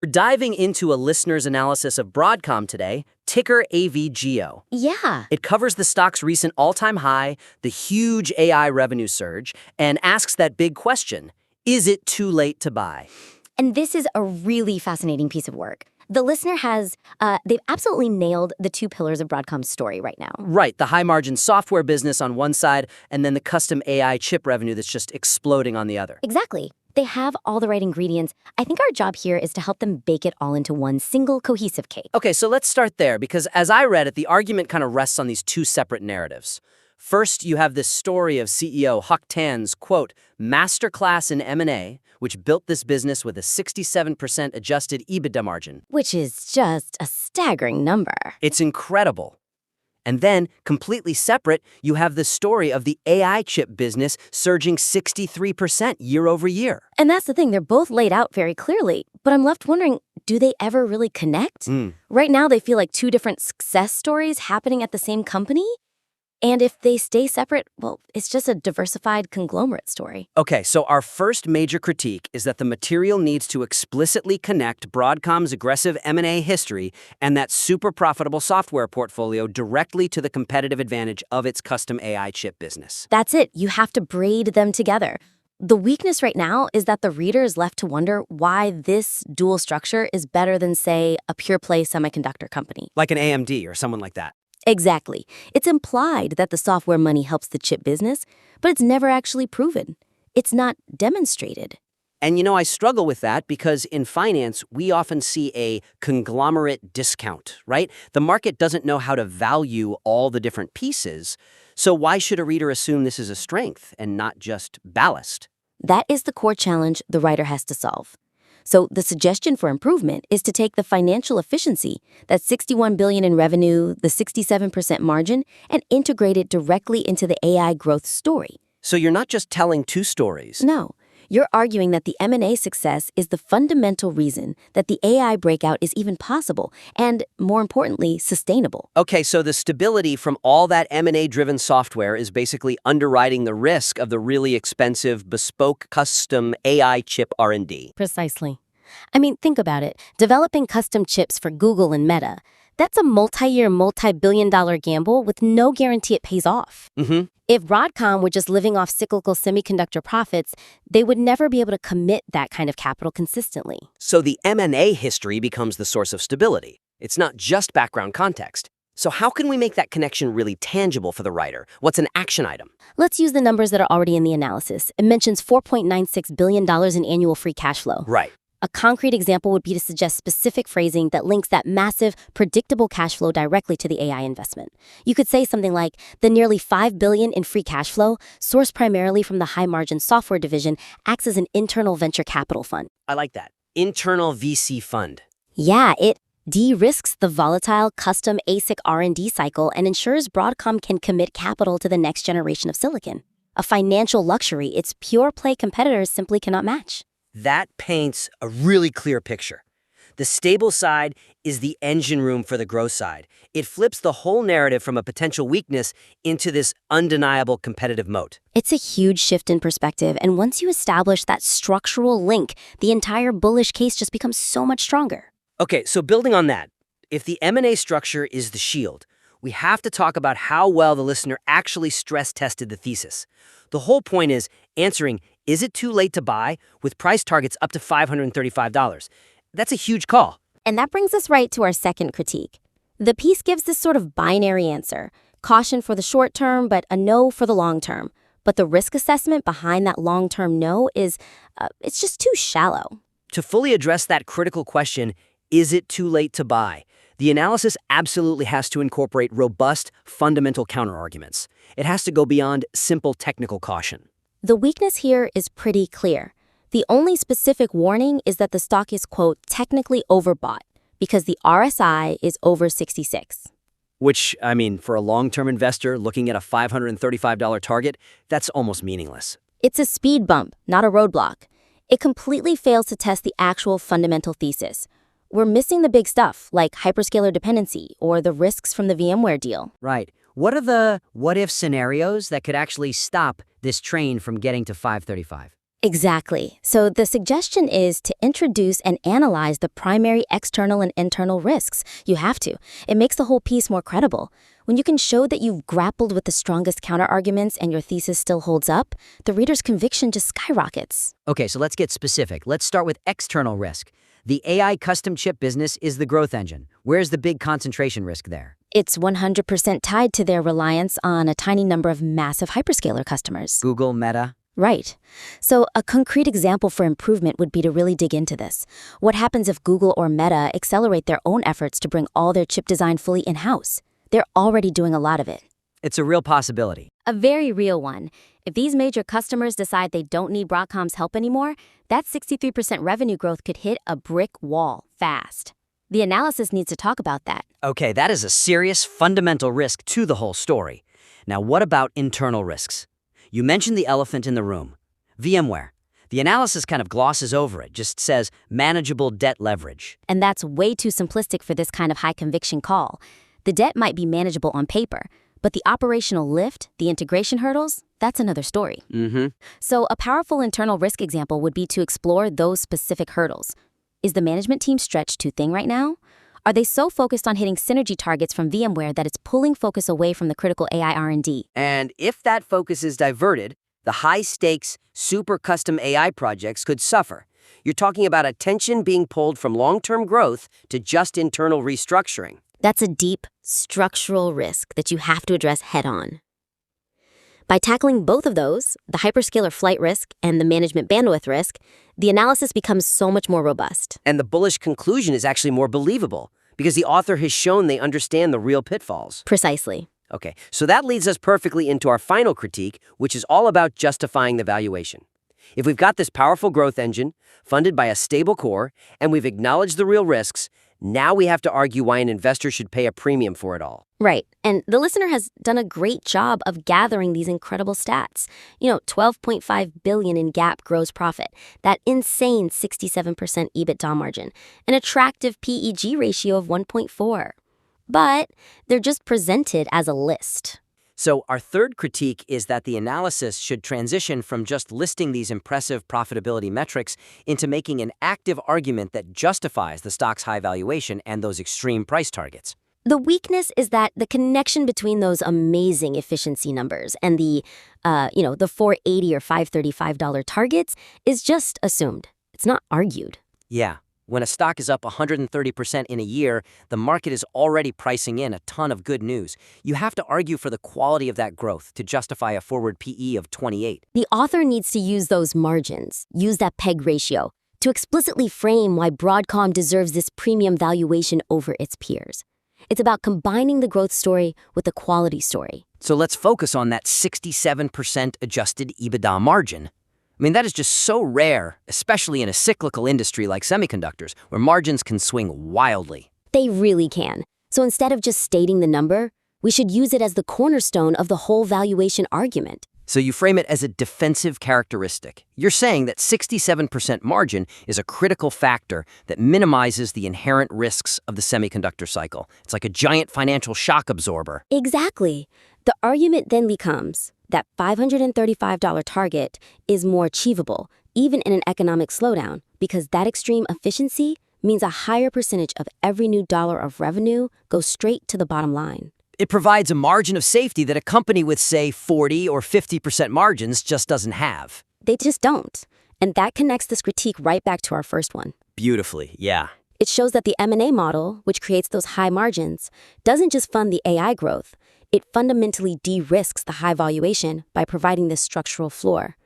We're diving into a listener's analysis of Broadcom today, ticker AVGO. Yeah. It covers the stock's recent all-time high, the huge AI revenue surge, and asks that big question, is it too late to buy? And this is a really fascinating piece of work. The listener they've absolutely nailed the two pillars of Broadcom's story right now. Right, the high-margin software business on one side, and then the custom AI chip revenue that's just exploding on the other. Exactly. They have all the right ingredients. I think our job here is to help them bake it all into one single cohesive cake. Okay, so let's start there, because as I read it, the argument kind of rests on these two separate narratives. First, you have this story of CEO Hock Tan's, quote, masterclass in M&A, which built this business with a 67% adjusted EBITDA margin. Which is just a staggering number. It's incredible. And then, completely separate, you have the story of the AI chip business surging 63% year over year. And that's the thing, they're both laid out very clearly. But I'm left wondering, do they ever really connect? Right now, they feel like two different success stories happening at the same company. And if they stay separate, well, it's just a diversified conglomerate story. Okay, so our first major critique is that the material needs to explicitly connect Broadcom's aggressive M&A history and that super profitable software portfolio directly to the competitive advantage of its custom AI chip business. That's it. You have to braid them together. The weakness right now is that the reader is left to wonder why this dual structure is better than, say, a pure-play semiconductor company. Like an AMD or someone like that. Exactly. It's implied that the software money helps the chip business, but it's never actually proven. It's not demonstrated. And I struggle with that because in finance, we often see a conglomerate discount, right? The market doesn't know how to value all the different pieces. So why should a reader assume this is a strength and not just ballast? That is the core challenge the writer has to solve. So the suggestion for improvement is to take the financial efficiency, that $61 billion in revenue, the 67% margin, and integrate it directly into the AI growth story. So you're not just telling two stories. No, you're arguing that the M&A success is the fundamental reason that the AI breakout is even possible and, more importantly, sustainable. Okay, so the stability from all that M&A-driven software is basically underwriting the risk of the really expensive, bespoke, custom AI chip R&D. Precisely. I mean, think about it. Developing custom chips for Google and Meta, that's a multi-year, multi-billion-dollar gamble with no guarantee it pays off. If Broadcom were just living off cyclical semiconductor profits, they would never be able to commit that kind of capital consistently. So the M&A history becomes the source of stability. It's not just background context. So how can we make that connection really tangible for the writer? What's an action item? Let's use the numbers that are already in the analysis. It mentions $4.96 billion in annual free cash flow. Right. A concrete example would be to suggest specific phrasing that links that massive, predictable cash flow directly to the AI investment. You could say something like, the nearly $5 billion in free cash flow, sourced primarily from the high-margin software division, acts as an internal venture capital fund. I like that. Internal VC fund. Yeah, it de-risks the volatile custom ASIC R&D cycle and ensures Broadcom can commit capital to the next generation of silicon. A financial luxury its pure-play competitors simply cannot match. That paints a really clear picture. The stable side is the engine room for the growth side. It flips the whole narrative from a potential weakness into this undeniable competitive moat. It's a huge shift in perspective, and once you establish that structural link, the entire bullish case just becomes so much stronger. Okay, so building on that, if the M&A structure is the shield, we have to talk about how well the listener actually stress-tested the thesis. The whole point is answering, is it too late to buy, with price targets up to $535? That's a huge call. And that brings us right to our second critique. The piece gives this sort of binary answer, caution for the short term, but a no for the long term. But the risk assessment behind that long-term no is, it's just too shallow. To fully address that critical question, is it too late to buy? The analysis absolutely has to incorporate robust, fundamental counterarguments. It has to go beyond simple technical caution. The weakness here is pretty clear. The only specific warning is that the stock is, quote, technically overbought because the RSI is over 66. Which, I mean, for a long-term investor looking at a $535 target, that's almost meaningless. It's a speed bump, not a roadblock. It completely fails to test the actual fundamental thesis. We're missing the big stuff, like hyperscaler dependency or the risks from the VMware deal. Right. What are the what-if scenarios that could actually stop this train from getting to 535? Exactly. So the suggestion is to introduce and analyze the primary external and internal risks. You have to. It makes the whole piece more credible. When you can show that you've grappled with the strongest counterarguments and your thesis still holds up, the reader's conviction just skyrockets. Okay, so let's get specific. Let's start with external risk. The AI custom chip business is the growth engine. Where's the big concentration risk there? It's 100% tied to their reliance on a tiny number of massive hyperscaler customers. Google, Meta? Right. So a concrete example for improvement would be to really dig into this. What happens if Google or Meta accelerate their own efforts to bring all their chip design fully in-house? They're already doing a lot of it. It's a real possibility. A very real one. If these major customers decide they don't need Broadcom's help anymore, that 63% revenue growth could hit a brick wall fast. The analysis needs to talk about that. Okay, that is a serious, fundamental risk to the whole story. Now, what about internal risks? You mentioned the elephant in the room, VMware. The analysis kind of glosses over it, just says manageable debt leverage. And that's way too simplistic for this kind of high-conviction call. The debt might be manageable on paper, but the operational lift, the integration hurdles, that's another story. So a powerful internal risk example would be to explore those specific hurdles. Is the management team stretched too thin right now? Are they so focused on hitting synergy targets from VMware that it's pulling focus away from the critical AI R&D? And if that focus is diverted, the high-stakes, super custom AI projects could suffer. You're talking about attention being pulled from long-term growth to just internal restructuring. That's a deep, structural risk that you have to address head-on. By tackling both of those, the hyperscaler flight risk and the management bandwidth risk, the analysis becomes so much more robust. And the bullish conclusion is actually more believable, because the author has shown they understand the real pitfalls. Precisely. Okay, so that leads us perfectly into our final critique, which is all about justifying the valuation. If we've got this powerful growth engine, funded by a stable core, and we've acknowledged the real risks, now we have to argue why an investor should pay a premium for it all. Right. And the listener has done a great job of gathering these incredible stats. $12.5 billion in GAAP gross profit, that insane 67% EBITDA margin, an attractive PEG ratio of 1.4. But they're just presented as a list. So our third critique is that the analysis should transition from just listing these impressive profitability metrics into making an active argument that justifies the stock's high valuation and those extreme price targets. The weakness is that the connection between those amazing efficiency numbers and the $480 or $535 targets is just assumed. It's not argued. Yeah. When a stock is up 130% in a year, the market is already pricing in a ton of good news. You have to argue for the quality of that growth to justify a forward PE of 28. The author needs to use those margins, use that PEG ratio, to explicitly frame why Broadcom deserves this premium valuation over its peers. It's about combining the growth story with the quality story. So let's focus on that 67% adjusted EBITDA margin. I mean, that is just so rare, especially in a cyclical industry like semiconductors, where margins can swing wildly. They really can. So instead of just stating the number, we should use it as the cornerstone of the whole valuation argument. So you frame it as a defensive characteristic. You're saying that 67% margin is a critical factor that minimizes the inherent risks of the semiconductor cycle. It's like a giant financial shock absorber. Exactly. The argument then becomes that $535 target is more achievable, even in an economic slowdown, because that extreme efficiency means a higher percentage of every new dollar of revenue goes straight to the bottom line. It provides a margin of safety that a company with, say, 40 or 50% margins just doesn't have. They just don't. And that connects this critique right back to our first one. Beautifully, yeah. It shows that the M&A model, which creates those high margins, doesn't just fund the AI growth. It fundamentally de-risks the high valuation by providing this structural floor.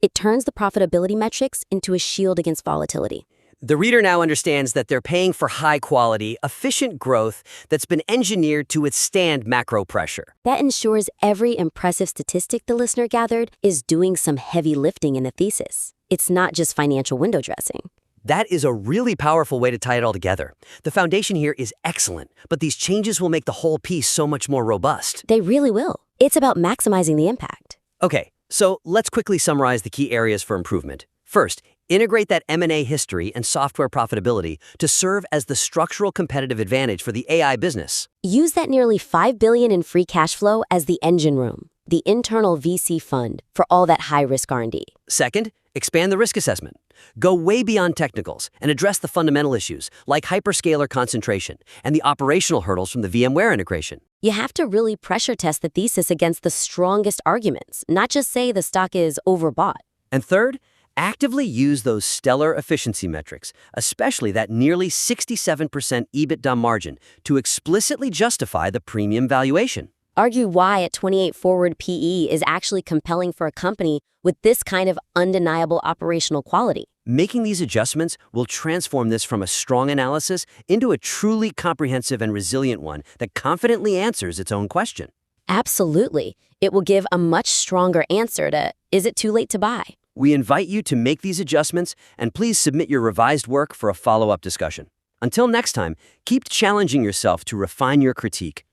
It turns the profitability metrics into a shield against volatility. The reader now understands that they're paying for high-quality, efficient growth that's been engineered to withstand macro pressure. That ensures every impressive statistic the listener gathered is doing some heavy lifting in the thesis. It's not just financial window dressing. That is a really powerful way to tie it all together. The foundation here is excellent, but these changes will make the whole piece so much more robust. They really will. It's about maximizing the impact. Okay, so let's quickly summarize the key areas for improvement. First, integrate that M&A history and software profitability to serve as the structural competitive advantage for the AI business. Use that nearly $5 billion in free cash flow as the engine room, the internal VC fund for all that high-risk R&D. Second, Expand the risk assessment. Go way beyond technicals and address the fundamental issues like hyperscaler concentration and the operational hurdles from the VMware integration. You have to really pressure test the thesis against the strongest arguments, not just say the stock is overbought. And third, actively use those stellar efficiency metrics, especially that nearly 67% EBITDA margin, to explicitly justify the premium valuation. Argue why at 28 forward PE is actually compelling for a company with this kind of undeniable operational quality. Making these adjustments will transform this from a strong analysis into a truly comprehensive and resilient one that confidently answers its own question. Absolutely. It will give a much stronger answer to, is it too late to buy? We invite you to make these adjustments and please submit your revised work for a follow-up discussion. Until next time, keep challenging yourself to refine your critique.